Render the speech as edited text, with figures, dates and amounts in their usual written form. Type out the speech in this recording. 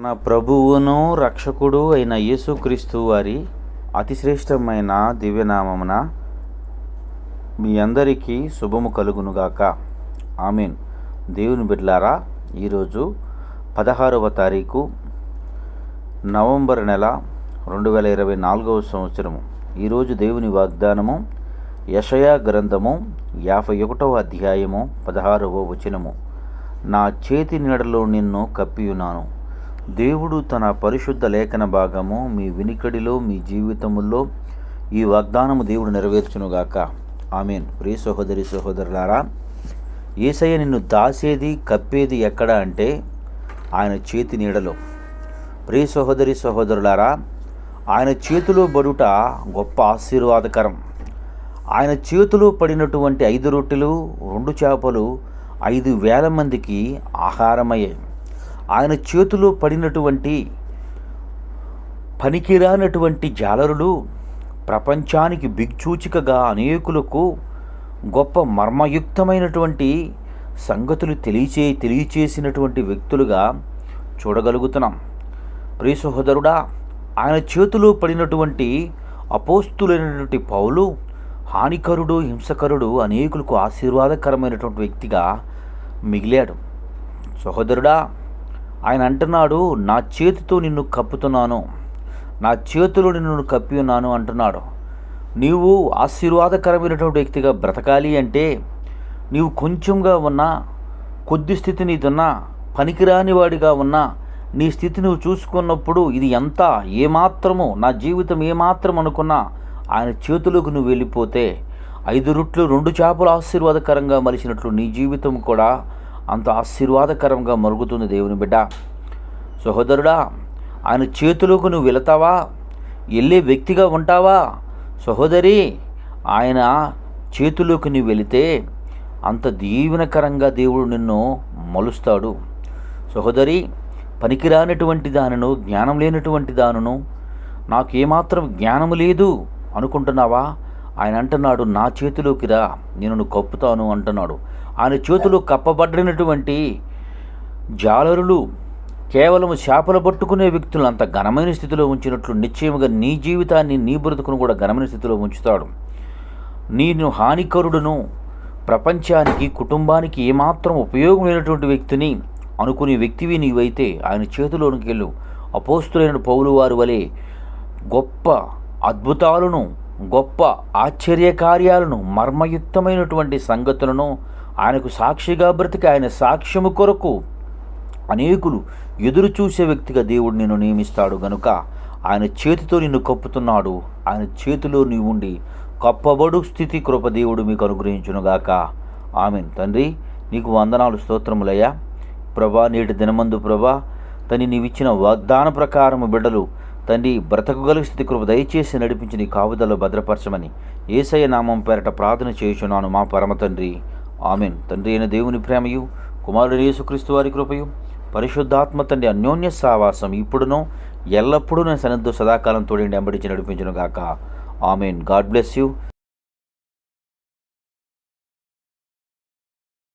మన ప్రభువును రక్షకుడు అయిన యేసుక్రీస్తు వారి అతిశ్రేష్టమైన దివ్యనామమున మీ అందరికీ శుభము కలుగునుగాక. ఆమేన్. దేవుని బిడ్డలారా, ఈరోజు 16వ తారీఖు నవంబర్ నెల 2024వ సంవత్సరము. ఈరోజు దేవుని వాగ్దానము యెషయా గ్రంథము 51వ అధ్యాయము 16వ వచనము. నా చేతి నీడలో నిన్ను కప్పియున్నాను. దేవుడు తన పరిశుద్ధ లేఖన భాగము మీ వినికిడిలో, మీ జీవితముల్లో ఈ వాగ్దానము దేవుడు నెరవేర్చునుగాక. ఆమేన్. ప్రియ సహోదరి సహోదరులారా, యేసయ్య నిన్ను దాసేది, కప్పేది ఎక్కడ అంటే ఆయన చేతి నీడలో. ప్రియ సహోదరి సహోదరులారా, ఆయన చేతిలో బడుట గొప్ప ఆశీర్వాదకరం. ఆయన చేతిలో పడినటువంటి 5 రొట్టెలు 2 చేపలు 5,000 మందికి ఆహారమయ్యాయి. ఆయన చేతిలో పడినటువంటి పనికిరానటువంటి జాలరులు ప్రపంచానికి దిక్సూచికగా అనేకులకు గొప్ప మర్మయుక్తమైనటువంటి సంగతులు తెలియచేసినటువంటి వ్యక్తులుగా చూడగలుగుతున్నాం. ప్రియ సహోదరుడా, ఆయన చేతిలో పడినటువంటి అపోస్తులైనటువంటి పౌలు హానికరుడు, హింసకరుడు, అనేకులకు ఆశీర్వాదకరమైనటువంటి వ్యక్తిగా మిగిలాడు. సహోదరుడా, ఆయన అంటున్నాడు, నా చేతితో నిన్ను కప్పుతున్నాను, నా చేతిలో నిన్ను కప్పి ఉన్నాను అంటున్నాడు. నీవు ఆశీర్వాదకరమైనటువంటి వ్యక్తిగా బ్రతకాలి అంటే నీవు కొంచెంగా ఉన్నా, కొద్ది స్థితి నీదున్నా, పనికిరాని వాడిగా ఉన్నా, నీ స్థితి నువ్వు చూసుకున్నప్పుడు ఇది ఎంత ఏమాత్రము నా జీవితం ఏమాత్రం అనుకున్నా ఆయన చేతులకు నువ్వు వెళ్ళిపోతే 5 రొట్టెలు 2 చేపలు ఆశీర్వాదకరంగా మలిచినట్లు నీ జీవితం కూడా అంత ఆశీర్వాదకరంగా మరుగుతుంది. దేవుని బిడ్డ, సహోదరుడా, ఆయన చేతులకు నువ్వు వెళతావా? వెళ్ళే వ్యక్తిగా ఉంటావా? సహోదరి, ఆయన చేతులోకి నువ్వు వెళితే అంత దీవెనకరంగా దేవుడు నిన్ను మలుస్తాడు. సహోదరి, పనికిరానటువంటి దానిను, జ్ఞానం లేనటువంటి దానిను, నాకు ఏమాత్రం జ్ఞానం లేదు అనుకుంటున్నావా? ఆయన అంటున్నాడు, నా చేతిలోకి రా, నేను కప్పుతాను అంటున్నాడు. ఆయన చేతులు కప్పబడినటువంటి జాలరులు కేవలం చేపలు పట్టుకునే వ్యక్తులు అంత ఘనమైన స్థితిలో ఉంచినట్లు నిశ్చయముగా నీ జీవితాన్ని, నీ బ్రతుకును కూడా ఘనమైన స్థితిలో ఉంచుతాడు. నేను హానికరుడును, ప్రపంచానికి, కుటుంబానికి ఏమాత్రం ఉపయోగం లేనటువంటి వ్యక్తిని అనుకునే వ్యక్తివి నీవైతే ఆయన చేతిలోనికి వెళ్ళు. అపోస్తులైన పౌలు వారి వలె గొప్ప అద్భుతాలను, గొప్ప ఆశ్చర్యకార్యాలను, మర్మయుక్తమైనటువంటి సంగతులను ఆయనకు సాక్షిగా బ్రతికి ఆయన సాక్ష్యము కొరకు అనేకులు ఎదురు చూసే వ్యక్తిగా దేవుడు నిన్ను నియమిస్తాడు. గనుక ఆయన చేతితో నిన్ను కప్పుతున్నాడు. ఆయన చేతిలో నీవు ఉండి కప్పబడు స్థితి కృప దేవుడు మీకు అనుగ్రహించునుగాక. ఆమేన్. తండ్రి, నీకు వందనాలు, స్తోత్రములయ్యా. ప్రభా, నేటి దినమందు ప్రభా తని నీవిచ్చిన వాగ్దాన ప్రకారము బిడ్డలు తండ్రి బ్రతకగల స్థితి కృప దయచేసి నడిపించి నీ కాపుదలో భద్రపరచమని యేసయ్య నామం పేరట ప్రార్థన చేయుచున్నాను మా పరమ తండ్రి. ఆమేన్. తండ్రి అయిన దేవుని ప్రేమయు, కుమారుడు యేసుక్రీస్తు వారి కృపయు, పరిశుద్ధాత్మ తండ్రి అన్యోన్య సావాసం ఇప్పుడునో ఎల్లప్పుడూ నేను సన్నిధితో సదాకాలం తోడండి ఎంబడించి నడిపించును గాక. ఆమేన్. God bless you.